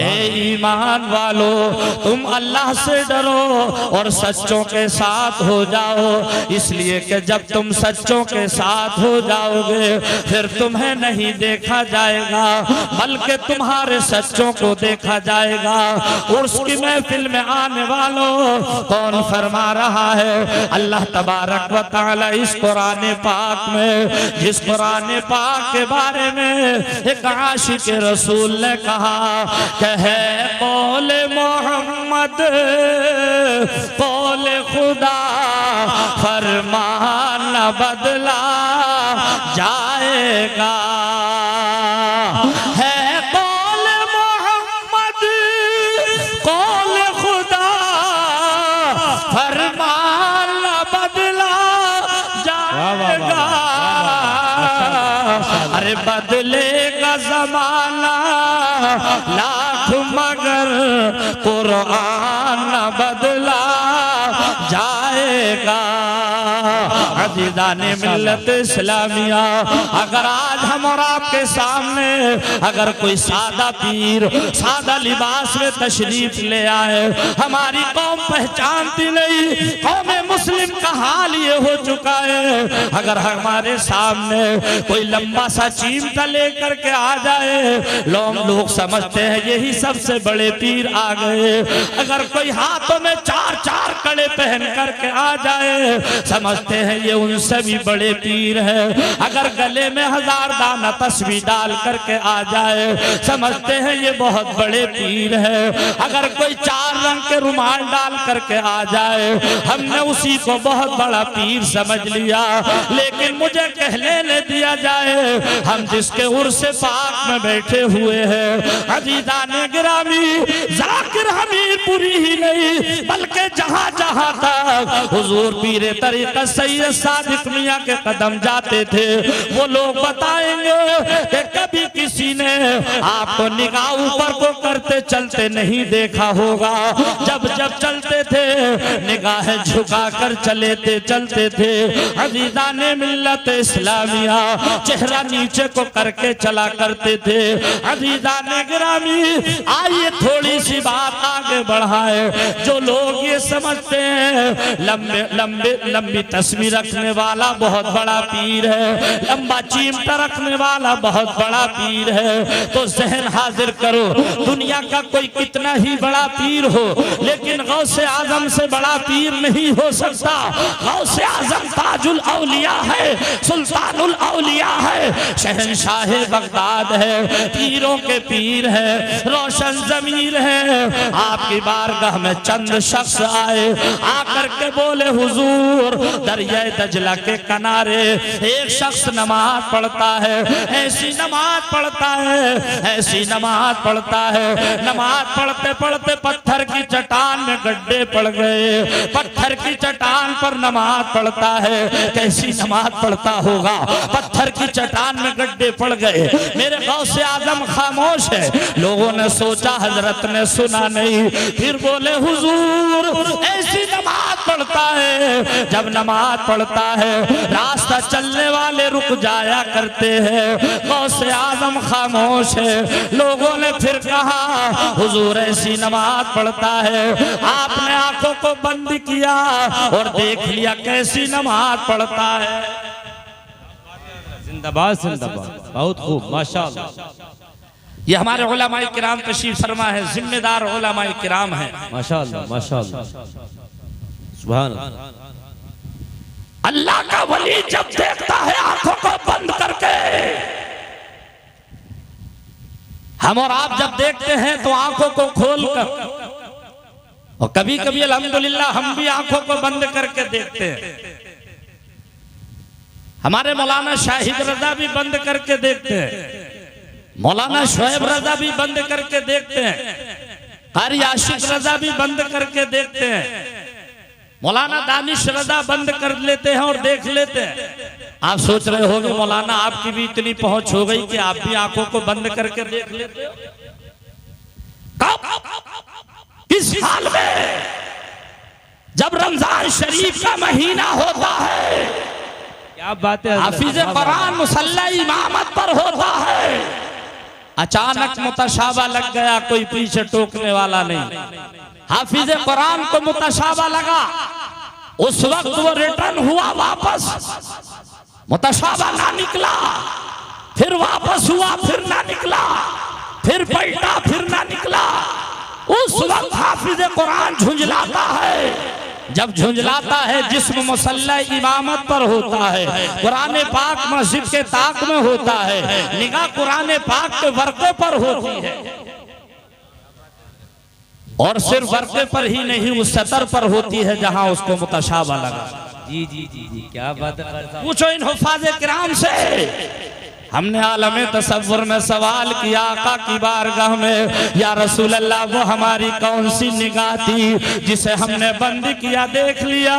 ए ईमान वालो, तुम अल्लाह से डरो और सच्चों के साथ हो जाओ, इसलिए कि जब तुम सच्चों के साथ हो जाओगे फिर तुम्हें नहीं देखा जाएगा बल्कि तुम्हारे सच्चों को देखा जाएगा। उर्स की महफिल में आने वालों, कौन फरमा रहा है? अल्लाह तबारक व तआला इस कुरान पाक में, जिस कुरान पाक के बारे में एक आशिक रसूल ने कहा कि है कौले मोहम्मद कौले खुदा, फरमान न बदला जाएगा। है कौले मोहम्मद कौले खुदा, फरमान न बदला जाएगा। अरे बदलेगा जमाना लाख मगर कुरान न बदला जाएगा। अज़ीज़ाने मिल्लत इस्लामिया, अगर आज हम और आपके सामने अगर कोई सादा पीर सादा लिबास में तशरीफ ले आए, हमारी कौम पहचानती नहीं, कौम मुस्लिम का हाल ये हो चुका है। अगर हमारे सामने कोई लंबा सा चीमटा लेकर के आ जाए, लोग समझते हैं यही सबसे बड़े पीर आ गए। अगर कोई हाथों में चार चार कड़े पहन करके आ जाए, समझते हैं ये उनसे भी बड़े पीर हैं। अगर गले में 1000 दाना तस्बीह डाल करके आ जाए, समझते हैं ये बहुत बड़े पीर हैं। अगर कोई 4 रंग के रुमाल डाल करके आ जाए, हमने उसी को बहुत बड़ा पीर समझ लिया। लेकिन मुझे कह लेने दिया जाए, हम जिसके उर्स पाक में बैठे हुए हैं, अज़ीज़ाने गिरामी, ज़ाकिर हमीरपुरी ही नहीं बल्कि जहाँ जहाँ तक हुजूर पीरे तरीक़त सैयद सादिक मियां के कदम जाते थे, वो लोग बताएंगे कि कभी किसी ने आपको निगाह ऊपर को करते चलते नहीं देखा होगा। जब जब चलते थे निगाहें झुका कर चलते थे। अज़ीज़ाने मिल्लत इस्लामिया, चेहरा नीचे को करके चला करते थे। अज़ीज़ाने गिरामी, आइए थोड़ी सी बात आगे बढ़ाए। जो लोग ये समझते हैं लंबी तस्वीर रखने वाला बहुत बड़ा पीर है, लंबा चिमटा रखने वाला बहुत बड़ा पीर है, तो ज़हन हाजिर करो, दुनिया का कोई कितना ही बड़ा पीर हो, लेकिन गौसे आजम से बड़ा पीर नहीं हो सकता। गौसे आजम ताजुल औलिया है, सुल्तानुल औलिया है, शहंशाह बगदाद है, पीरों के पीर है, रोशन ज़मीर है। आपकी बारगाह में चंद शख्स आए, आकर के बोले हुजूर, दरिया दजला के किनारे एक शख्स नमाज पढ़ता है, ऐसी नमाज पढ़ता है, ऐसी नमाज पढ़ता है, नमाज पढ़ते पढ़ते पत्थर की चट्टान में गड्ढे पड़ गए, पत्थर की चट्टान पर नमाज पढ़ता है। कैसी नमाज पढ़ता होगा, पत्थर की चट्टान में गड्ढे पड़ गए। मेरे गौसे आजम खामोश है। लोगों ने सोचा हजरत ने सुना नहीं, फिर बोले हुजूर ऐसी नमाज पढ़ता है, जब नमाज पढ़ता है रास्ता चलने वाले रुक जाया करते हैं। गौसे आजम खामोश है। लोगों ने फिर कहा हुजूर ऐसी नमाज पढ़ता है। आपने आंखों को बंद किया और देख लिया कैसी नमाज पढ़ता है। जिंदाबाद जिंदाबाद, बहुत खूब, माशाअल्लाह। ये हमारे उलमाए किराम तशरीफ फरमा है, जिम्मेदार उलमाए किराम है, माशाअल्लाह माशाअल्लाह, सुभान अल्लाह का वली जब देखता है आंखों को बंद करके, हम और आप जब देखते हैं तो आंखों को खोल कर, और कभी कभी अल्हम्दुलिल्लाह हम भी आंखों को बंद करके देखते हैं। हमारे मौलाना शाहिद रजा भी बंद करके देखते हैं, मौलाना शोएब रजा भी बंद करके देखते हैं, कारी आशिक रजा भी बंद करके देखते हैं, मौलाना दानिश रजा बंद कर लेते हैं और देख लेते हैं। आप सोच रहे होंगे मौलाना आपकी भी इतनी पहुंच हो गई कि आप भी आंखों को बंद करके देख लेते हो। किस हाल में? जब रमजान शरीफ का महीना होता है, क्या बात है, हाफिज कुरान मुसल्ला इमामत पर होता है, अचानक मुतशाबा लग गया, कोई पीछे टोकने वाला नहीं। हाफिज कुरान को मुतशाबा लगा, उस वक्त वो रिटर्न हुआ वापस, मुतशाबा ना निकला, फिर वापस हुआ, फिर ना निकला, फिर पलटा, फिर ना निकला। उस वक्त हाफिज कुरान झुंझलाता है। जब झुंझलाता है जिस्म मुसल्ला इमामत पर होता है, कुरान पाक मस्जिद के ताक में होता है, निगाह कुरान पाक के वर्क़े पर होती है, और सिर्फ वर्क़े पर ही नहीं उस सतर पर होती है जहां उसको मुतशाबा लगा। जी जी जी जी, क्या बात है। पूछो इन हुफ़ाज़े किराम से। हमने आलमे तसव्वुर में सवाल किया आका की बारगाह में, या रसूल अल्लाह वो हमारी कौन सी निगाह थी जिसे हमने बंद किया, देख लिया।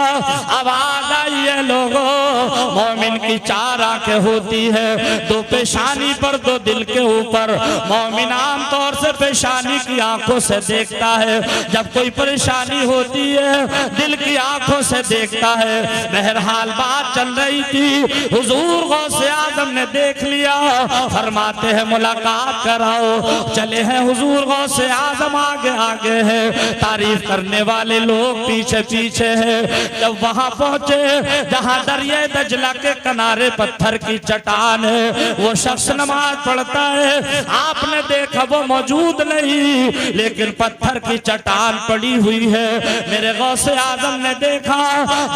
आवाज आई है लोगों, मोमिन की 4 आंखें होती है, 2 पेशानी पर 2 दिल के ऊपर। मोमिन आम तौर से पेशानी की आंखों से देखता है, जब कोई परेशानी होती है दिल की आंखों से देखता है। बहरहाल बात चल रही थी, हुजूर गौसे आज़म ने देख लिया, फरमाते हैं मुलाकात कराओ। चले हैं हुजूर गौसे आज़म आगे आगे है, तारीफ करने वाले लोग पीछे पीछे हैं। जब वहां पहुंचे जहां दरिया दजला के किनारे पत्थर की चट्टान है, वो शख्स नमाज पढ़ता है, आपने देखा वो मौजूद नहीं, लेकिन पत्थर की चट्टान पड़ी हुई है। मेरे गौसे आज़म ने देखा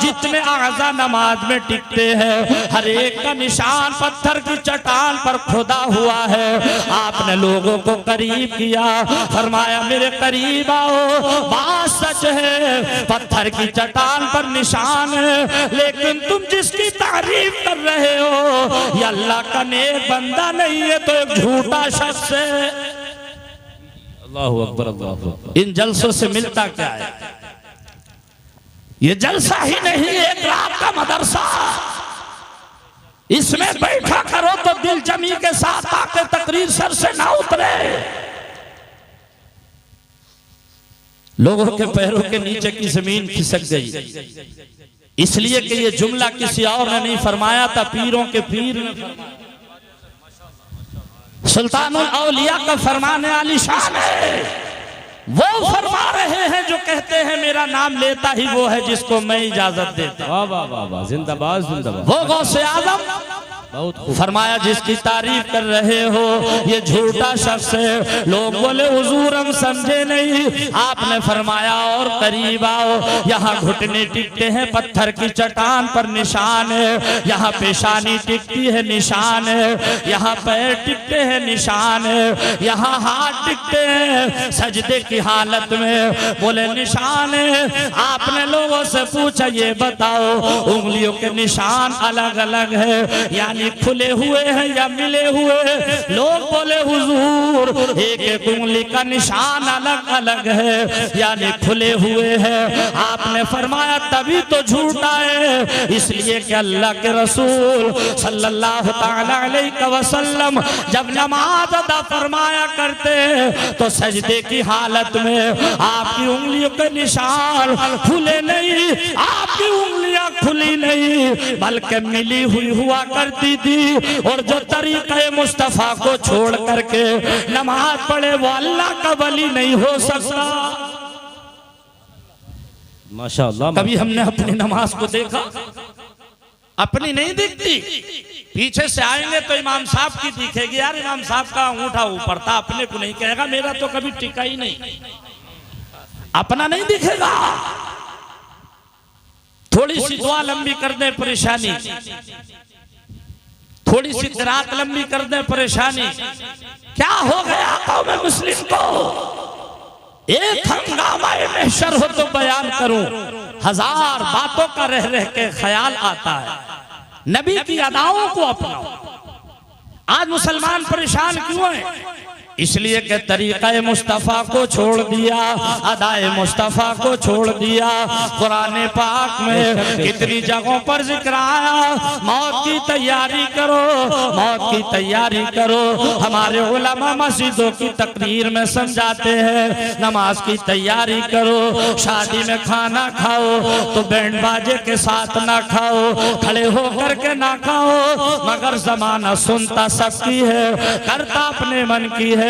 जितने आज़ा नमाज में टिकते हैं, हर एक का निशान पत्थर की चट्टान पर खुदा हुआ है। आपने लोगों को करीब किया, फरमाया मेरे करीब आओ, बात सच है पत्थर की चट्टान पर निशान है, लेकिन तुम जिसकी तारीफ कर रहे हो ये अल्लाह का नेक बंदा नहीं है, तो एक झूठा शख्स है। अल्लाहु अकबर, अल्लाहु अकबर। इन जलसों से मिलता क्या है? ये जलसा ही नहीं, एक रात का मदरसा। इसमें बैठा करो तो दिल जमी के साथ आके तकरीर सर से ना उतरे। लोगों के पैरों के नीचे की जमीन खिसक गई, इसलिए कि ये जुमला किसी और ने नहीं फरमाया था, पीरों के पीर ने फरमाया। सुल्तानुल औलिया का फरमाने आली शान है। वो फरमा रहे हैं जो कहते हैं मेरा नाम लेता ही वो है जिसको मैं इजाजत देता। वाह वाह वाह वाह, जिंदाबाद जिंदाबाद। वो गौसे आज़म बहुत खूब। फरमाया जिसकी तारीफ कर रहे हो ये झूठा शख्स है। लोग बोले हुजूर हम समझे नहीं। आपने फरमाया और करीब आओ, यहाँ घुटने टिकते हैं पत्थर की चट्टान पर निशान है, यहाँ पेशानी टिकती है निशान है, यहाँ पैर टिकते हैं निशान है, यहाँ हाथ टिकते हैं सजदे की हालत में, बोले निशान है। आपने लोगों से पूछा ये बताओ उंगलियों के निशान अलग अलग है यानी खुले हुए हैं या मिले हुए? लोग बोले हुजूर एक एक उंगली का निशान अलग अलग है यानी खुले हुए हैं। आपने फरमाया तभी तो झूठा है, इसलिए कि अल्लाह के रसूल सल्लल्लाहु ताला अलैहि वसल्लम जब नमाज अदा फरमाया करते तो सजदे की हालत में आपकी उंगलियों के निशान खुले नहीं, आपकी उंगलियां खुली नहीं बल्कि मिली हुई हुआ करती थी। और जो तरीक़े मुस्तफा को छोड़ करके नमाज पढ़े वो अल्लाह का वली नहीं हो सकता। माशाअल्लाह। कभी हमने अपनी नमाज को देखा? अपनी नहीं दिखती। पीछे से आएंगे तो इमाम साहब की दिखेगी, यार इमाम साहब का अंगूठा ऊपर था, अपने को नहीं कहेगा मेरा तो कभी टिका ही नहीं, अपना नहीं दिखेगा। थोड़ी सी दुआ लंबी कर दे परेशानी, थोड़ी सी रात लंबी कर दे परेशानी। क्या हो गया कौम मुस्लिम को? एक हंगामा महशर हो तो बयान करूं, हजार बातों का रह रह के ख्याल आता है। नबी की अदाओं को अपनाओ। आज मुसलमान परेशान क्यों हैं? इसलिए कि तरीक़ा मुस्तफ़ा को छोड़ दिया, अदाए मुस्तफ़ा को छोड़ दिया। कुरान पाक में कितनी जगहों पर जिक्र आया, मौत की तैयारी करो, मौत की तैयारी करो। हमारे उलमा मस्जिदों की तकरीर में समझाते हैं, नमाज की तैयारी करो। शादी में खाना खाओ तो बैंड बाजे के साथ ना खाओ, खड़े होकर के ना खाओ, मगर जमाना सुनता सबकी है, करता अपने मन की है।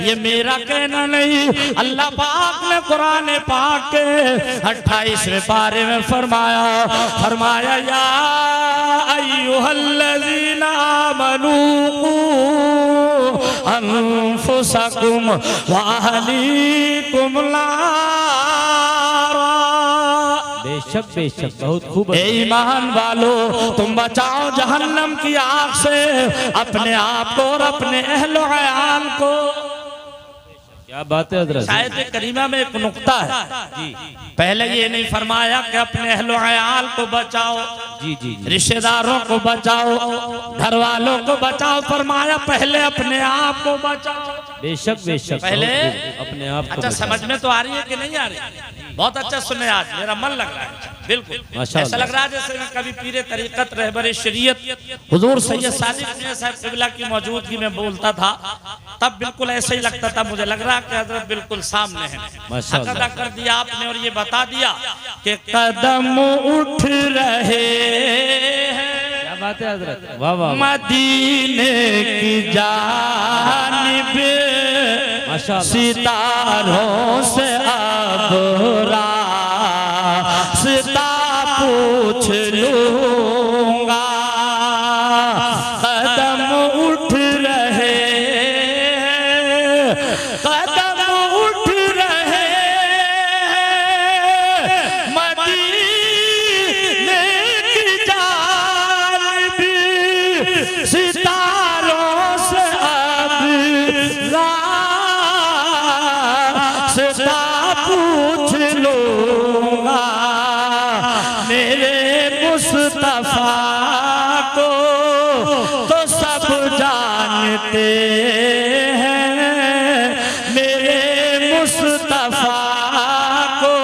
ये मेरा कहना नहीं, अल्लाह पाक ने कुरान पाक के 28वें पारे में फरमाया या अय्युहल्लज़ीना आमनू अनफुसकुम व अहलीकुम नारा। बेशक बेशक, बहुत खूब। ईमान वालो, तुम बचाओ जहन्नम की आग से अपने आप को और अपने अहलो अयाल को। क्या बात है हज़रत। शायद करीमा में एक नुक्ता है जी, पहले ये नहीं फरमाया कि अपने अहलो अयाल को बचाओ, जी जी, रिश्तेदारों को बचाओ, घर वालों को बचाओ, फरमाया पहले अपने आप को बचाओ। बेशक बेशक, पहले अपने आप को। अच्छा समझ में तो आ रही है कि नहीं आ रही? बहुत अच्छा सुने, आज मेरा मन लग रहा है, बिल्कुल ऐसा लग रहा है जैसे मैं कभी पीरे तरीकत रहबरे शरीयत हुजूर सैयद सादिक मियां साहब क़िबला की मौजूदगी में बोलता था, तब बिल्कुल ऐसा ही लगता था। मुझे लग रहा है कि हज़रत बिल्कुल सामने है। अदा कर दिया आपने और ये बता दिया कि कदम उठ रहे हैं। क्या बात है हज़रत, वाह वाह। मदीने की जानिब सितारों से अब रास्ता पूछ लूंगा। कदम उठ रहे हैं, कदम उठ रहे हैं, मदीने की जानिब सितारों से अब रास्ता पूछ लूंगा। मेरे मुस्तफा को तो सब जानते हैं, मेरे मुस्तफा को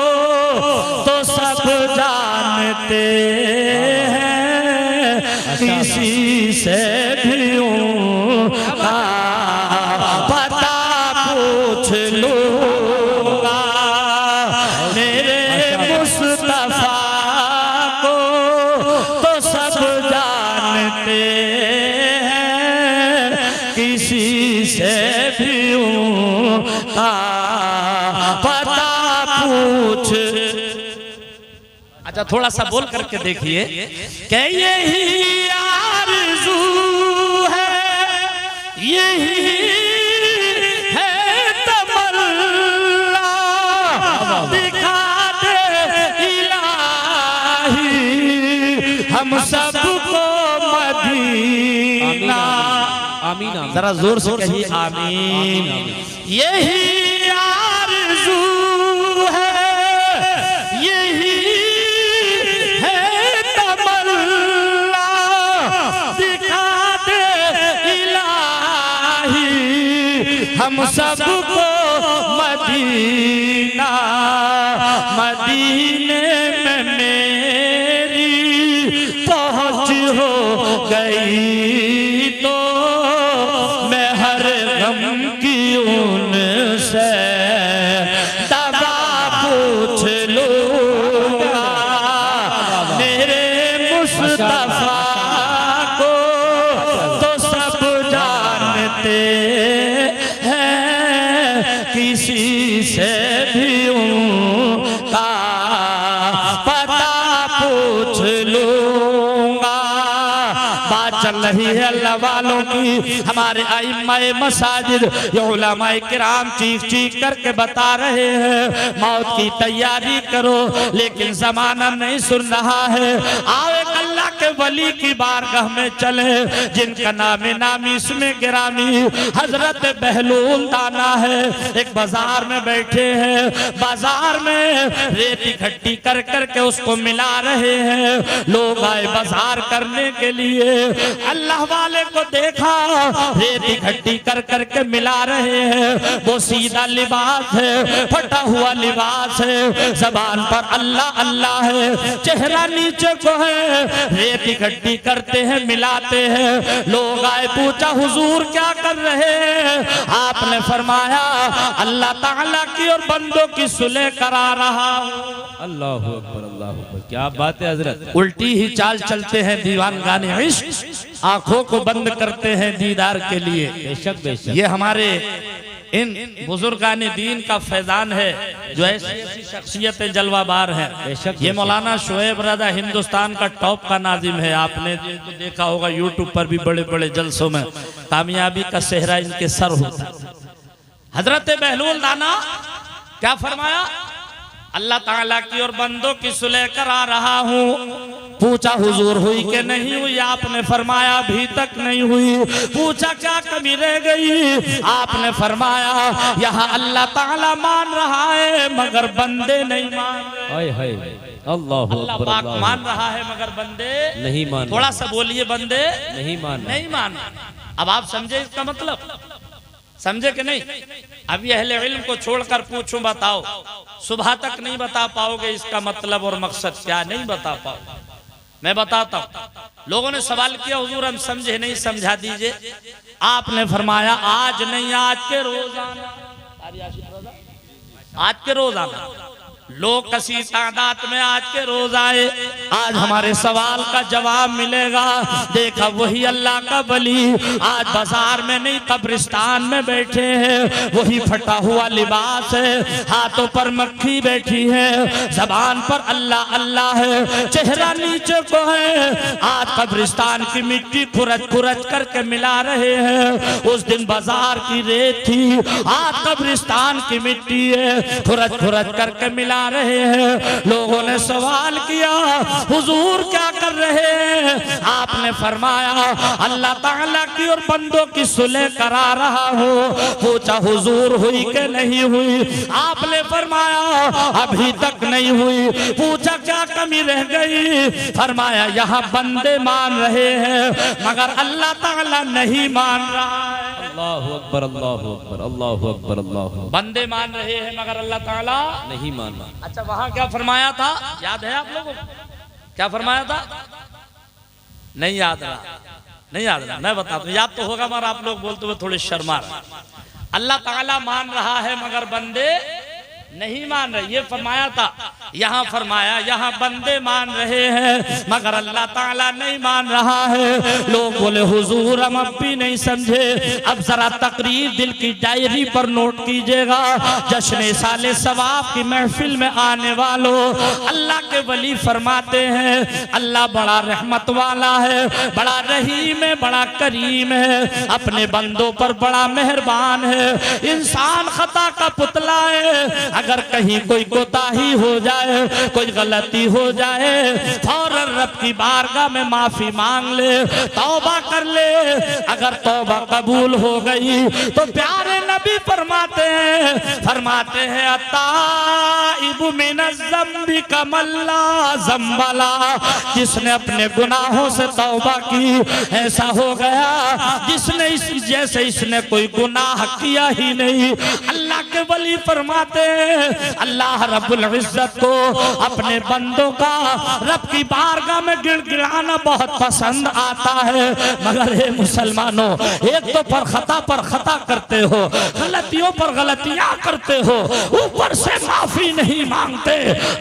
तो सब जानते हैं। किसी से भी उनका पता पूछ लूंगा। मेरे मुस्तफा को तो सब जानते हैं, किसी से भी उनका पता पूछ। अच्छा थोड़ा सा बोल करके देखिए कि यही आरज़ू है, यही है तमन्ना, दिखा दे इलाही हम सबको मदीना। आमीन आमीन, जरा जोर से कहिए आमीन। यही आरज़ू है, यही है तमन्ना, दिखा दे इलाही हम सबको मदीना। मदीने में मेरी पहुँच हो गई तो मैं हर गम की उनसे दवा पूछ लूंगा। मेरे मुस्तफा को तो सब जानते हैं, किसी से भी उनका पता पूछ लूंगा। बात चल रही है अल्लाह वालों की, हमारे आइम्माए मसाजिद ये उलमाए किराम चीख चीख करके बता रहे हैं मौत की तैयारी करो, लेकिन जमाना नहीं सुन रहा है। आओ एक अल्लाह के वली की बारगाह में चले, जिनका नाम नामी इसमें गिरामी हजरत बहलूल दाना है। एक बाजार में बैठे हैं, बाजार में रेत इकट्ठी कर करके उसको मिला रहे हैं। लोग आए बाजार करने के लिए, अल्लाह वाले को देखा रेत इकट्ठी कर करके मिला रहे हैं। वो सीधा लिबास है, फटा हुआ लिबास है, जबान पर अल्लाह अल्लाह है, चेहरा नीचे को है, रेत इकट्ठी करते हैं मिलाते हैं। लोग आए, पूछा हुजूर क्या कर रहे हैं? आपने फरमाया अल्लाह ताला की और बंदों की सुलह करा रहा हूं। अल्लाहु अकबर, अल्लाहु अकबर, क्या बात है हजरत। उल्टी ही चाल चलते हैं दीवान गाने इश्क, आंखों को बंद करते हैं दीदार के लिए। बेशक बेशक, ये हमारे इन बुजुर्गाने दीन का फैजान है जो ऐसी शख्सियतें जलवाबार हैं। ये मौलाना शोएब रज़ा हिंदुस्तान का टॉप का नाजिम है। आपने तो देखा होगा यूट्यूब पर भी बड़े बड़े जलसों में कामयाबी का सेहरा इनके सर होता है। हजरत बहलूल दाना क्या फरमाया? अल्लाह ताला की और बंदों की सुलह करा रहा हूँ। पूछा हुजूर हुई कि नहीं हुई? आपने फरमाया अभी तक नहीं हुई। पूछा क्या कमी रह गई? आपने फरमाया यहाँ अल्लाह ताला मान रहा है मगर बंदे नहीं मान रहे। हाय हाय, अल्लाहु अल्लाह अकबर, पाक अल्लाहु मान रहा है मगर बंदे नहीं मान, थोड़ा सा बोलिए, बंदे नहीं मान, नहीं मान। अब आप समझे इसका मतलब? समझे कि नहीं? अभी अहले इल्म को छोड़कर पूछूं, बताओ, सुबह तक नहीं बता पाओगे इसका मतलब और मकसद क्या, नहीं बता पाओ। मैं बताता हूं। लोगों ने सवाल किया हुजूर हम समझे नहीं, समझा दीजिए। आपने फरमाया आज नहीं, आज के रोज आना, आज के रोज आना। लोग कसी तादाद में आज के रोज आए, आज हमारे सवाल का जवाब मिलेगा। देखा वही अल्लाह का वली आज बाजार में नहीं कब्रिस्तान में बैठे हैं। वही फटा हुआ लिबास है, हाथों पर मक्खी बैठी है, जबान पर अल्लाह अल्लाह है, चेहरा नीचे को है। आज कब्रिस्तान की मिट्टी खुरच खुरच करके मिला रहे हैं। उस दिन बाजार की रेत थी, आज कब्रिस्तान की मिट्टी है, खुरच खुरच करके मिला रहे हैं। लोगों ने सवाल किया हुजूर क्या कर रहे हैं? आपने फरमाया अल्लाह ताला की और बंदों की सुलह करा रहा हूँ। पूछा हुजूर हुई कि नहीं हुई? आपने फरमाया अभी तक नहीं हुई। पूछा क्या कमी रह गई? फरमाया यहाँ बंदे मान रहे हैं मगर अल्लाह ताला नहीं मान रहा है। अल्लाहु अकबर, अल्लाहु अकबर, अल्लाहु अकबर, अल्लाहु, बंदे मान रहे हैं मगर अल्लाह ताला नहीं मानना। अच्छा वहां क्या फरमाया था? याद है आप लोगों को? क्या फरमाया था? नहीं याद रहा, नहीं याद रहा। मैं बताता हूं, याद तो होगा मगर आप लोग बोलते हुए थोड़े शर्मा रहे। अल्लाह ताला मान रहा है मगर बंदे नहीं मान रहे, ये फरमाया था। यहाँ फरमाया यहाँ बंदे मान रहे हैं मगर अल्लाह ताला नहीं मान रहा है। लोग बोले हुजूर हम अब भी नहीं समझे। अब जरा तकरीर दिल की डायरी पर नोट कीजिएगा। जश्न साले सवाब की महफिल में आने वालों, अल्लाह के वली फरमाते हैं अल्लाह बड़ा रहमत वाला है, बड़ा रहीम है, बड़ा करीम है, अपने बंदों पर बड़ा मेहरबान है। इंसान खता का पुतला है, अगर कहीं कोई कोताही हो जाए, कोई गलती हो जाए, फौरन रब की बारगाह में माफी मांग ले, तौबा कर ले। अगर तौबा कबूल हो गई तो प्यारे नबी फरमाते हैं अत्ताइबु मिनज़्ज़म्बि कमल्ला ज़म्बला। जिसने अपने गुनाहों से तौबा की ऐसा हो गया जिसने जैसे इसने कोई गुनाह किया ही नहीं। अल्लाह के वली फरमाते हैं अल्लाह रब्बुल इज्जत को अपने बंदों का रब की बारगाह में गिड़गिड़ाना बहुत पसंद आता है। मगर हे मुसलमानों, एक तो पर खता करते हो, गलतियों पर गलतियां करते हो, ऊपर से माफी नहीं मांगते।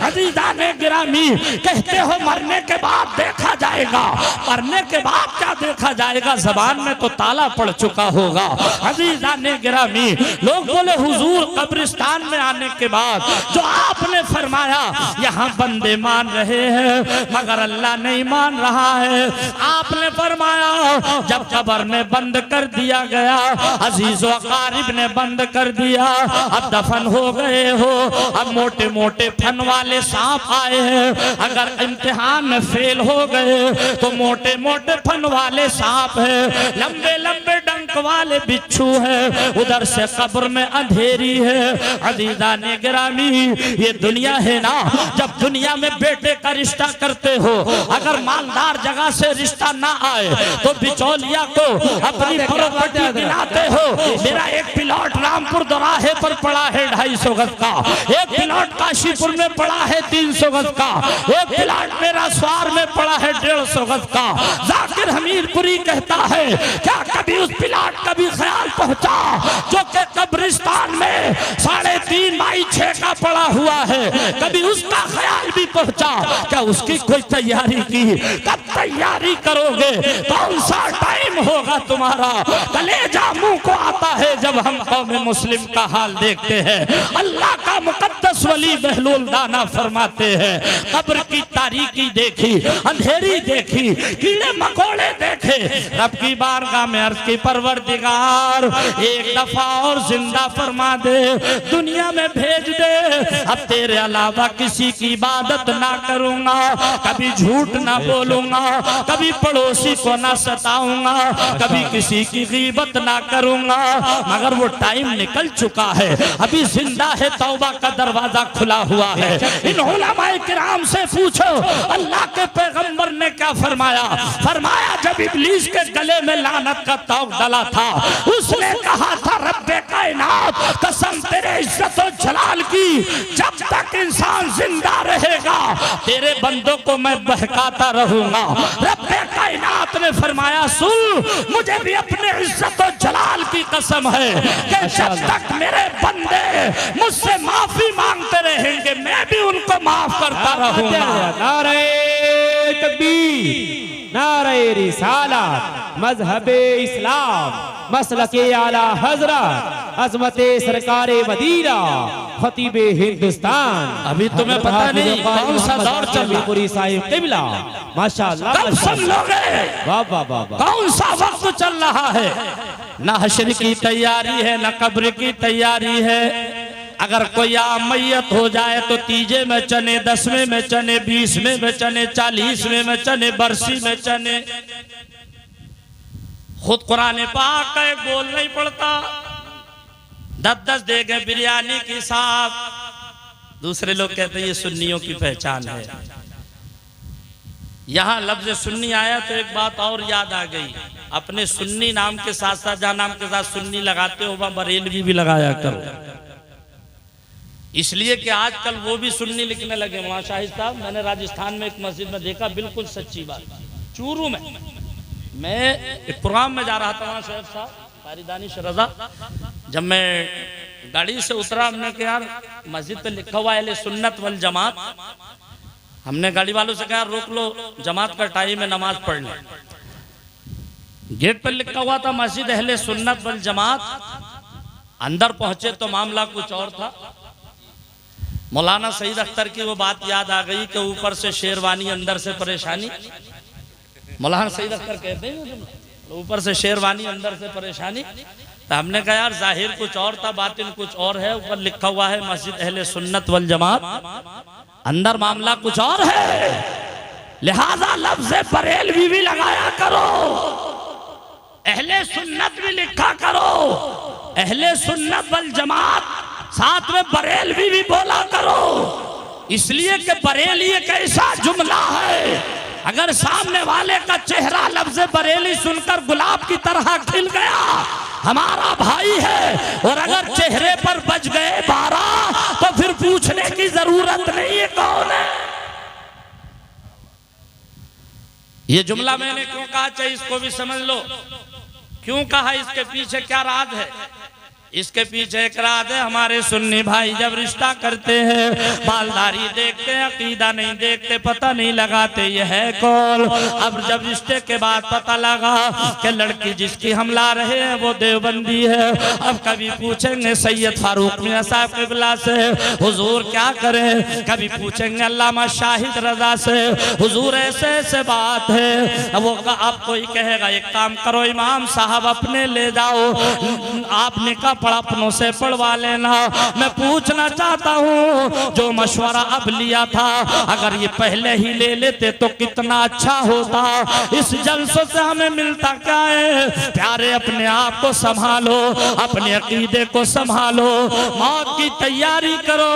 अजीजाने गिरामी कहते हो मरने के बाद देखा जाएगा, मरने के बाद क्या देखा जाएगा? जबान में तो ताला पड़ चुका होगा। अजीजाने गिरामी लोग बोले हुजूर कब्रिस्तान में आने के बाद जो आपने फरमाया यहाँ बंदे मान रहे हैं मगर अल्लाह नहीं मान रहा है। आपने फरमाया जब कब्र में बंद कर दिया गया, अजीज़ो अकारिब ने बंद कर दिया, अब दफन हो गए हो, अब मोटे मोटे फन वाले सांप आए हैं। अगर इम्तिहान में फेल हो गए तो मोटे मोटे फन वाले सांप है, लंबे लंबे डंक डंक वाले बिच्छू है, उधर से कब्र में अंधेरी है। अजीजा ने गिरामी, ये दुनिया है ना, जब दुनिया में बेटे का रिश्ता करते हो, अगर मालदार जगह से रिश्ता ना आए तो बिचौलिया को अपनी प्रॉपर्टी गिनाते हो। मेरा एक प्लॉट रामपुर दोराहे पर पड़ा है 250 गज का, एक प्लॉट काशीपुर में पड़ा है 300 गज का, एक प्लॉट मेरा स्वार में पड़ा है 150 गज का। जाकिर हमीरपुरी कहता है, क्या कभी उस प्लॉट का भी ख्याल पहुंचा जो कि कब्रिस्तान में 3.5 बाई 6 का पड़ा हुआ है? कभी उसका ख्याल भी पहुंचा? क्या उसकी कोई तैयारी की? कब तैयारी करोगे? कौन सा टाइम होगा तुम्हारा? कलेजा मुंह को आता है जब हम कौम मुस्लिम का हाल देखते हैं। अल्लाह का मुकद्दस वली बहलूल दाना फरमाते हैं, कब्र की तारीकी देखी, अंधेरी देखी, कीड़े मकोड़े देखे, रब की बारगाह में अर्ज की परवरदिगार एक दफा और जिंदा फरमा दे, दुनिया में भेज दे। अब तेरे अलावा किसी की इबादत ना करूंगा, कभी झूठ ना बोलूंगा, कभी पड़ोसी को ना सताऊंगा, कभी किसी की गीबत ना करूंगा। मगर वो टाइम निकल चुका है, अभी जिंदा है, तौबा का दरवाजा खुला हुआ है। इन उलमाए किराम से पूछो, अल्लाह के पैगंबर ने क्या फरमाया? फरमाया, जब इब्लीस के गले में लानत का तौक डला था, उसने कहा था, रब्बे कायनात, कसम तेरे इज्जत और जलाल की, जब तक इंसान जिंदा रहेगा तेरे बंदों को मैं बहकाता रहूंगा। रब्बे कायनात ने फरमाया, सुन, मुझे भी अपने इज्जत और जलाल की कसम है कि जब तक मेरे बंदे मुझसे माफी मांगते रहेंगे मैं भी उनको माफ करता रहूंगा। नारे तकबीर, नारे रिसालत, मजहबे इस्लाम, मसलके आला हजरत, अजमते सरकारे मदीना, खतीबे हिंदुस्तान। अभी तुम्हें पता नहीं कौन सा दौर चल रहा पूरी साहिब किबला, माशाअल्लाह, कब सुन लोगे? वाह वाह वाह वाह। कौन सा वक्त चल रहा है? न हश्र की तैयारी है, न कब्र की तैयारी है। अगर कोई आम मैयत हो जाए तो तीजे में चने, 10वें में चने, 20वें में चने, 40वें में चने, बरसी में चने। खुद कुरान पाक का एक बोल नहीं पड़ता, 10-10 दे गए बिरयानी की साथ। दूसरे लोग कहते हैं ये सुन्नियों की पहचान है। यहाँ लफ्ज सुन्नी आया तो एक बात और याद आ गई, अपने सुन्नी नाम के साथ साथ जहाँ नाम के साथ सुन्नी लगाते हो वहाँ बरेलवी भी लगाया करो, इसलिए कि आजकल वो भी सुन्नी लिखने लगे। वहाँ शाहिद साहब, मैंने राजस्थान में एक मस्जिद में देखा, बिल्कुल सच्ची बात, चूरू में, मैं एक प्रोग्राम में जा रहा था वहाँ, शाहिद साहब फारिदानी शरजा, जब मैं गाड़ी से उतरा, हमने कहा यार मस्जिद पे लिखा हुआ है सुन्नत वल जमात। हमने गाड़ी वालों से कहा रोक लो, जमात का टाइम है, नमाज पढ़ ले। गेट पर लिखा हुआ था मस्जिद अहले सुन्नत वल जमात। अंदर पहुंचे तो मामला कुछ और था। मौलाना सईद अख्तर की वो बात याद आ गई कि ऊपर से शेरवानी अंदर से परेशानी। मौलाना सईद अख्तर कहते हैं ऊपर से शेरवानी अंदर से परेशानी। तो हमने कहा यार जाहिर कुछ और था, बातिन कुछ और है। ऊपर लिखा हुआ है मस्जिद अहले सुन्नत वल जमात, अंदर मामला कुछ और है। लिहाजा लफ्ज़ बरेलवी भी लगाया करो, अहले सुन्नत भी लिखा करो, अहले सुन्नत वल जमात साथ में बरेलवी भी बोला करो। इसलिए कि बरेली एक ऐसा जुमला है, अगर सामने वाले का चेहरा लफ्ज़ बरेली सुनकर गुलाब की तरह खिल गया, हमारा भाई है, और अगर चेहरे पर बज गए 12 तो फिर पूछने की जरूरत नहीं है कौन है। ये जुमला मैंने क्यों कहा, चाहिए इसको भी समझ लो। क्यों कहा, इसके पीछे क्या राज है? इसके पीछे एक राज है। हमारे सुन्नी भाई जब रिश्ता करते हैं मालदारी देखते हैं, अकीदा नहीं देखते, पता नहीं लगाते ये है कौन। अब जब रिश्ते के बाद पता लगा कि लड़की जिसकी हम ला रहे हैं वो देवबंदी है, अब कभी पूछेंगे सैयद फारूक मियां साहब क़िबला से हुजूर क्या करें, कभी पूछेंगे अल्लामा शाहिद रजा से हुजूर ऐसे ऐसे बात है। अब वो आप कोई कहेगा एक काम करो इमाम साहब अपने ले जाओ, आपने का पढ़ा अपनों से पढ़वा लेना। मैं पूछना चाहता हूँ जो मशवरा अब लिया लिया था, अगर ये पहले ही ले लेते तो कितना अच्छा होता। इस जलसों से हमें मिलता क्या है? प्यारे अपने आप को संभालो, अपने अकीदे को संभालो, मौत की तैयारी करो,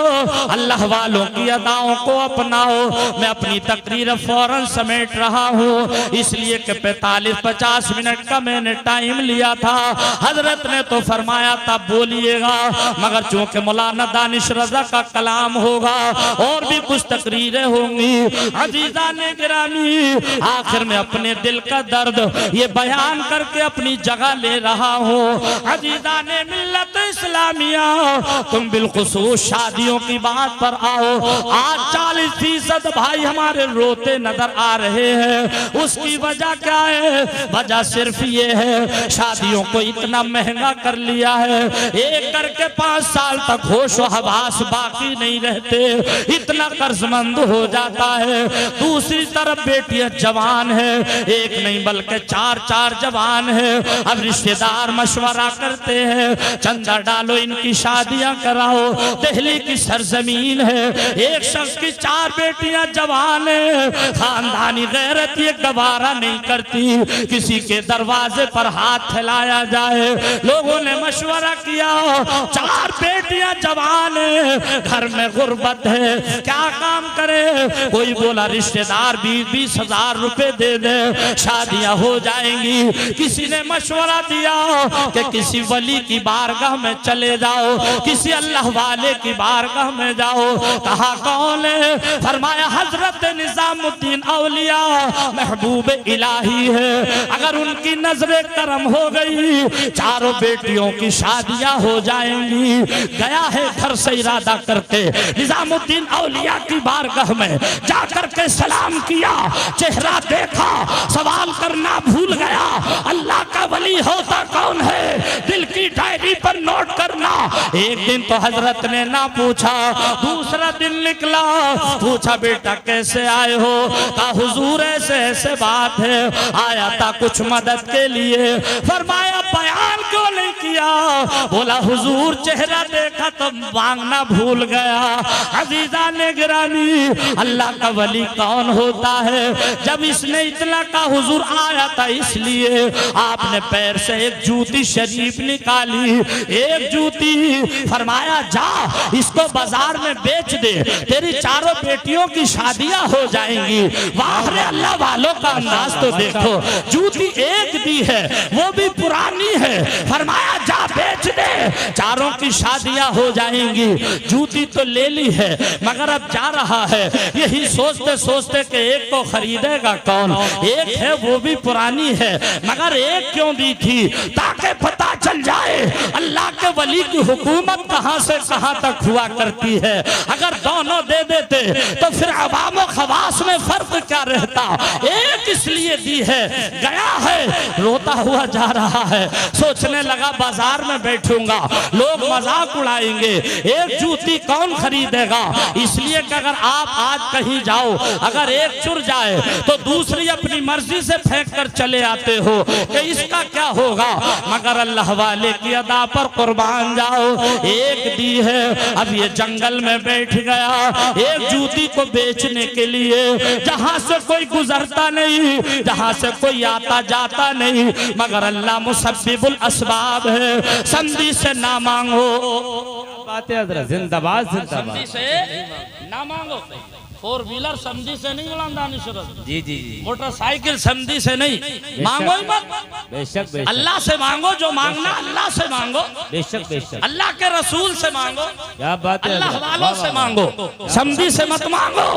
अल्लाह वालों की अदाओं को अपनाओ। मैं अपनी तकरीर फौरन समेट रहा हूँ, इसलिए कि 45-50 मिनट का मैंने टाइम लिया था। हजरत ने तो फरमाया था बोलिएगा, मगर चूंकि मौलाना दानिश रजा का कलाम होगा और भी कुछ तकरीरें होंगी। अजीज़ाने गिरामी, आखिर में अपने दिल का दर्द ये बयान करके अपनी जगह ले रहा हूँ। अजीज़ाने मिल्लत इस्लामिया, तुम बिलखुसूस शादियों की बात पर आओ। आज 40% भाई हमारे रोते नजर आ रहे हैं। उसकी वजह क्या है? वजह सिर्फ ये है, शादियों को इतना महंगा कर लिया है, एक करके 5 साल तक होश व हवास बाकी नहीं रहते, इतना कर्जमंद हो जाता है। दूसरी तरफ बेटियां जवान है, एक नहीं बल्कि 4 जवान है। अब रिश्तेदार मशवरा करते हैं, चंदा डालो इनकी शादियां कराओ। दिल्ली की सरजमीन है, एक शख्स की 4 बेटियां जवान है, खानदानी गैरत ये गवारा नहीं करती किसी के दरवाजे पर हाथ फैलाया जाए। लोगों ने मशवरा किया, 4 बेटियां जवान है, घर में गुर्बत है, क्या काम करे? कोई बोला रिश्तेदार 20-20 हजार रुपए दे दे, शादियां हो जाएंगी। किसी ने मशवरा दिया कि किसी वली की बारगाह में चले जाओ, किसी अल्लाह वाले की बारगाह में जाओ। कहा कौन है? फरमाया हजरत निजामुद्दीन औलिया महबूब इलाही है, अगर उनकी नजरे करम हो गई 4 बेटियों की शादियां हो जाएंगी। गया है घर से इरादा करके निजामुद्दीन औलिया की बारगाह में जाकर के सलाम किया, चेहरा देखा, सवाल करना भूल गया, अल्लाह का वली होता कौन है दिल की डायरी पर नोट करना। एक दिन तो हजरत ने ना पूछा, दूसरा दिन निकला, पूछा बेटा कैसे आए हो? कहा हुजूर ऐसे ऐसे बात है, आया था कुछ मदद के लिए। फरमाया बयान क्यों नहीं किया? बोला हुजूर चेहरा देखा तो मांगना भूल गया। अजीजा ने गिरामी, अल्लाह का वली कौन होता है? जब इसने इतना कहा हुजूर आया था इसलिए, आपने पैर से एक जूती शरीफ निकाली, एक जूती, फरमाया जा इसको बाजार में बेच दे, तेरी 4 बेटियों की शादियां हो जाएंगी। वाह रे अल्लाह वालों का अंदाज तो देखो, जूती एक दी है वो भी पुरानी है, फरमाया जा बेच दे, 4 की शादियां हो जाएंगी। जूती तो ले ली है मगर अब जा रहा है, यही सोचते सोचते कि एक को खरीदेगा कौन, एक है वो भी पुरानी है मगर एक क्यों दी थी? ताकि पता चल जाए अल्लाह के वली की हुकूमत कहां से कहां तक हुआ करती है। अगर दोनों दे देते तो फिर अवाम व खवास में फर्क क्या रहता? एक इसलिए दी है, गया है रोता हुआ जा रहा है, सोचने लगा बाजार में बैठूंगा लोग मजाक उड़ाएंगे, एक जूती कौन खरीदेगा? इसलिए कि अगर आप आज कहीं जाओ, अगर एक चुर जाए तो दूसरी अपनी मर्जी से फेंक कर चले आते हो कि इसका क्या होगा, मगर अल्लाह वाले की अदा पर कुर्बान जाओ। एक दी है, अब ये जंगल में बैठ गया एक जूती को बेचने के लिए, जहां से कोई गुजरता नहीं, जहां से कोई आता जाता नहीं, मगर अल्लाह मुसब्बिबुल असबाब है, संधि से ना मांगो। बात है हजरत, जिंदाबाद जिंदाबाद। समझी से ना मांगो, 4 व्हीलर समझी से नहीं बुलांदा निशरत, जी जी जी, मोटरसाइकिल समझी से नहीं, मांगो ही मत, बेशक बेशक, अल्लाह से मांगो, जो मांगना अल्लाह से मांगो, बेशक बेशक, अल्लाह के रसूल से मांगो, क्या बात है, अल्लाह वालों से मांगो, समझी से मत मांगो।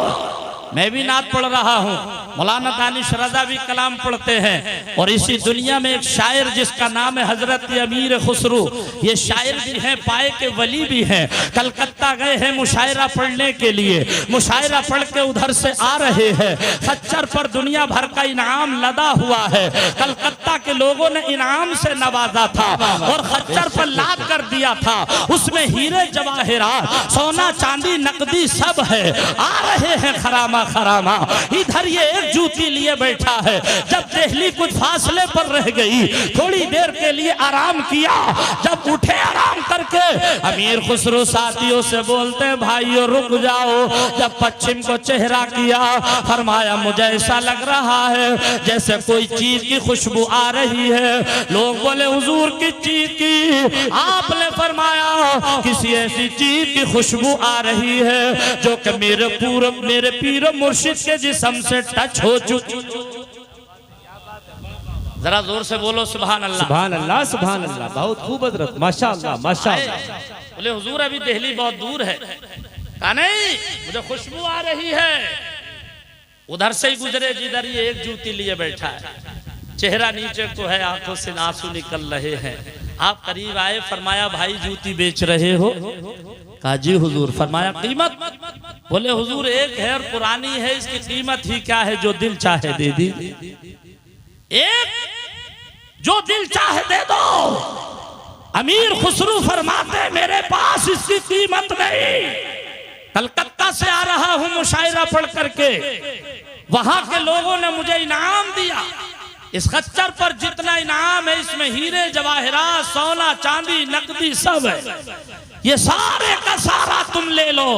मैं भी नात पढ़ रहा हूँ, मौलाना दानिश रजा भी कलाम पढ़ते हैं, और इसी दुनिया में एक शायर जिसका नाम है हजरत अमीर खुसरू, ये शायर भी हैं, पाए के वली भी हैं, कलकत्ता गए हैं मुशायरा पढ़ने के लिए, मुशायरा पढ़ के उधर से आ रहे हैं, खच्चर पर दुनिया भर का इनाम लदा हुआ है, कलकत्ता के लोगों ने इनाम से नवाजा था और खच्चर पर लाद कर दिया था, उसमें हीरे जवाहिरात सोना चांदी नकदी सब है, आ रहे हैं खराम खरामा खरामा, इधर ये एक जूती लिए बैठा है। जब देहली कुछ फासले पर रह गई, थोड़ी देर के लिए आराम किया, जब उठे आराम करके अमीर खुसरो साथियों से बोलते भाइयों रुक जाओ। जब पश्चिम को चेहरा किया, फरमाया मुझे ऐसा लग रहा है जैसे कोई चीज की खुशबू आ रही है। लोग बोले हुजूर की चीज की? आपने फरमाया किसी ऐसी चीज की खुशबू आ रही है जो कि मेरे पीर मुर्शिद के जिस्म से टच हो चुकी। जरा जोर से बोलो सुभान अल्लाह। सुभान अल्लाह, सुभान अल्लाह। बहुत खूब हजरत, माशाअल्लाह माशाअल्लाह। बोले हुजूर अभी दिल्ली बहुत दूर है। कहा नहीं, मुझे खुशबू आ रही है। उधर से ही गुजरे जिधर ये एक जूती लिए बैठा है, चेहरा नीचे को है, आंखों से आंसू निकल रहे हैं। आप करीब आए, फरमाया भाई जूती बेच रहे हो? कहा जी हुजूर। फरमाया कीमत? बोले हुजूर एक है और पुरानी है, इसकी कीमत ही क्या है, जो दिल चाहे दे दी। एक जो दिल चाहे दे दो। अमीर खुसरू फरमाते मेरे पास इसकी कीमत नहीं। कलकत्ता से आ रहा हूं मुशायरा पढ़ करके, वहां के लोगों ने मुझे इनाम दिया। इस खच्चर पर जितना इनाम है इसमें हीरे जवाहरात सोना चांदी नकदी सब है। ये सारे का सारा तुम ले लो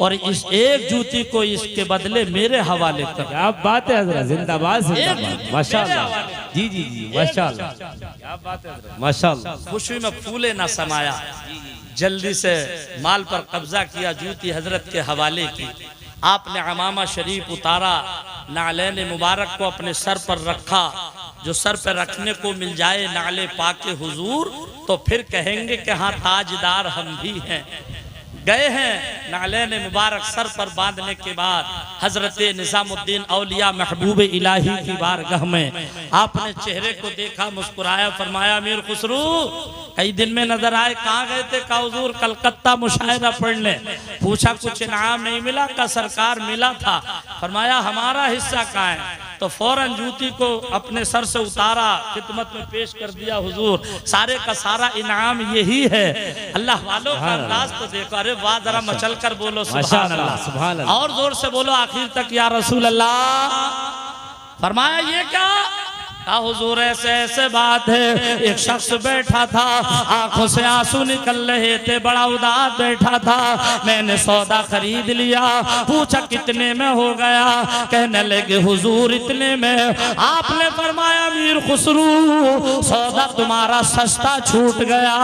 और इस एक जूती को इसके बदले मेरे हवाले कर। क्या बात है हजरत, जिंदाबाद जिंदाबाद, माशाअल्लाह। जी जी जी माशाअल्लाह, क्या बात है हजरत, माशाअल्लाह। खुशी में फूले ना समाया, जल्दी से माल पर कब्जा किया, जूती हजरत के हवाले की। आपने अमामा शरीफ उतारा, नालेन मुबारक को अपने सर पर रखा। जो सर पर रखने को मिल जाए नाले पाके हुजूर, तो फिर कहेंगे कि हाँ ताजदार हम भी हैं। गए हैं, नालेन मुबारक सर पर बांधने के बाद हजरत निजामुद्दीन औलिया महबूब इलाही की बारगाह में आपने चेहरे को देखा, मुस्कुराया, फरमाया अमीर खुसरू कई दिन में नजर आए, कहाँ गए थे? का हुजूर कलकत्ता मुशायरा पढ़ने। पूछा कुछ इनाम नहीं मिला? का सरकार मिला था। फरमाया हमारा हिस्सा कहाँ है? तो फौरन जूती को अपने सर से उतारा, खिदमत में पेश कर दिया। हुजूर सारे का सारा इनाम यही है। अल्लाह वालों का अंदाज तो देखो। अरे वाह, जरा मचल कर बोलो सुभान अल्लाह, सुभान अल्लाह। और जोर से बोलो आखिर तक या रसूल अल्लाह। फरमाया ये क्या? का हुजूर ऐसे ऐसे बात है। एक शख्स बैठा था, आंखों से आंसू निकल रहे थे, बड़ा उदास बैठा था। मैंने सौदा खरीद लिया। पूछा कितने में हो गया? कहने लगे हुजूर इतने में। आपने फरमाया अमीर खुसरू सौदा तुम्हारा सस्ता छूट गया।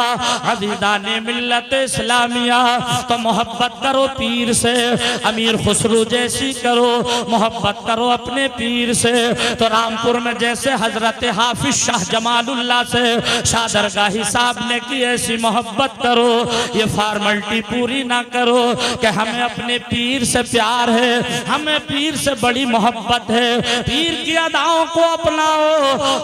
अजीदाने मिल्लत इस्लामिया, तो मोहब्बत करो पीर से। अमीर खुसरू जैसी करो, मोहब्बत करो अपने पीर से। तो रामपुर में जैसे हजरत हाफिज शाह जमालुल्लाह से शादरगाही साहब ने की, ऐसी मोहब्बत करो। ये फॉर्मेलिटी पूरी ना करो कि हमें अपने पीर से प्यार है, हमें पीर से बड़ी मोहब्बत है। पीर की अदाओं को अपनाओ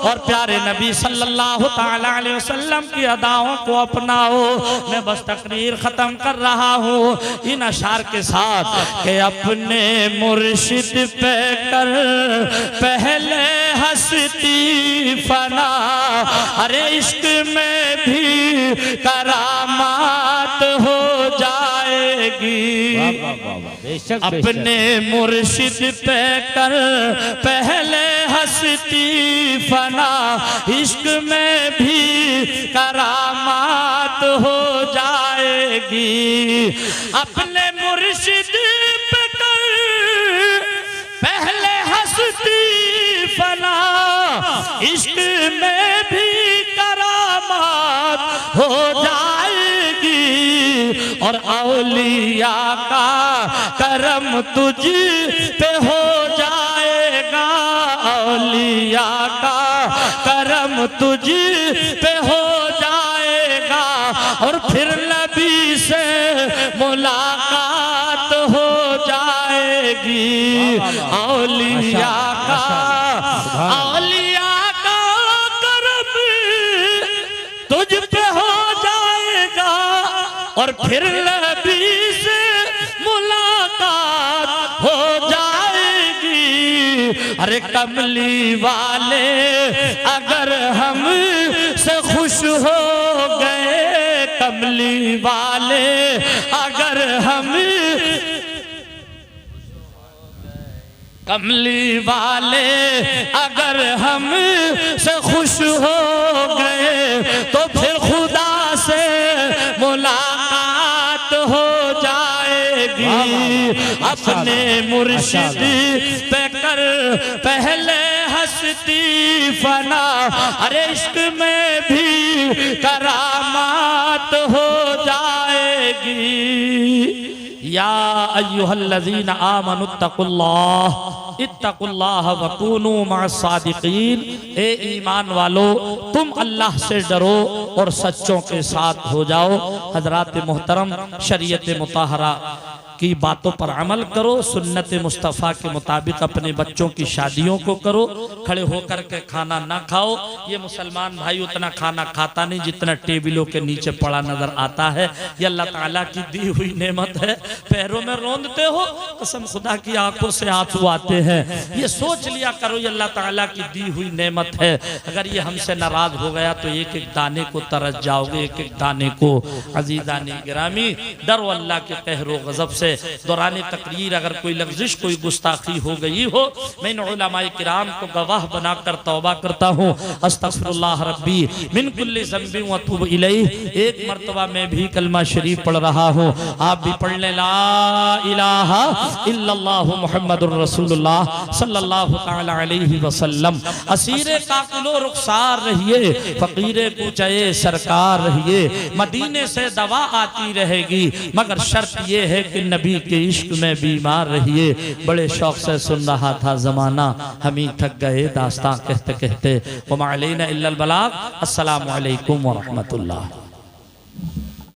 और प्यारे नबी सल्लल्लाहु ताला अलैहि वसल्लम की अदाओं को अपनाओ। मैं बस तकरीर खत्म कर रहा हूँ इन अशार के साथ कि अपने मुर्शिद पे कर पहले हंसती फना, अरे इश्क में भी करामात हो जाएगी। अपने मुर्शिद पे कर पहले हंसती फना, इश्क में भी करामात हो जाएगी। अपने मुर्शिद पे कर पहले हंसती फना, इश्क में भी करामात हो जाएगी। और औलिया का करम तुझ पे हो जाएगा। औलिया का करम तुझ पे हो जाएगा। और फिर नबी से मुलाकात हो जाएगी। औलिया का करम तुझ पे हो जाएगा। और फिर नबी से मुलाकात हो जाएगी। अरे कमली वाले अगर हम से खुश हो गए, कमली वाले अगर हम कमली वाले अगर हम से खुश हो गए तो फिर खुदा से मुलाकात हो जाएगी। अपने मुर्शिद पे कर पहले हस्ती फना, अरे इश्क में भी करामात हो जाएगी। या अय्युहल्लज़ीना आमनु इत्तकुल्लाह वकूनू मअस्सादिकीन। ए ईमान वालो, तुम अल्लाह से डरो और सच्चों के साथ हो जाओ। हजरात मोहतरम, शरीयत मुताहरा की बातों पर अमल करो, सुन्नत मुस्तफ़ा के मुताबिक अपने बच्चों की शादियों को करो। खड़े होकर के खाना ना खाओ। ये मुसलमान भाई उतना खाना खाता नहीं जितना टेबलों के नीचे पड़ा नजर आता है। ये अल्लाह ताला की दी हुई नेमत है। पैरों में रोंदते हो, कसम खुदा की आंखों से आंसू आते हैं। ये सोच लिया करो ये अल्लाह ताला की दी हुई नेमत है। अगर ये हमसे नाराज हो गया तो एक एक दाने को तरस जाओगे, एक एक दाने को। अजीज़ानी गिरामी, डरो अल्लाह के कहरो गजब से। दौरान तकरीर अगर कोई लफ्ज़िश, कोई गुस्ताखी हो गई हो, मैं इन उलमाए किराम को गवाह बनाकर तौबा करता हूँ। अस्तगफिरुल्लाह रब्बी मिन कुल्ली ज़ंबि व अतूबु इलैह। एक मर्तबा मैं भी कलमा शरीफ पढ़ रहा हूँ, आप भी पढ़ लें। ला इलाहा इल्लल्लाहु मुहम्मदुर रसूलुल्लाह सल्लल्लाहु तआला अलैहि वसल्लम। असीरे काकुलो रुखसार रहिए, फकीरे पूछे सरकार रहिए। मदीने से दवा आती रहेगी, मगर शर्त ये है कि नबी के इश्क में बीमार रहिए। बड़े शौक से सुन रहा था जमाना, हम ही थक गए दास्तां कहते कहते। वमा अलैना इल्लल बलाग। अस्सलामु अलैकुम व रहमतुल्लाह।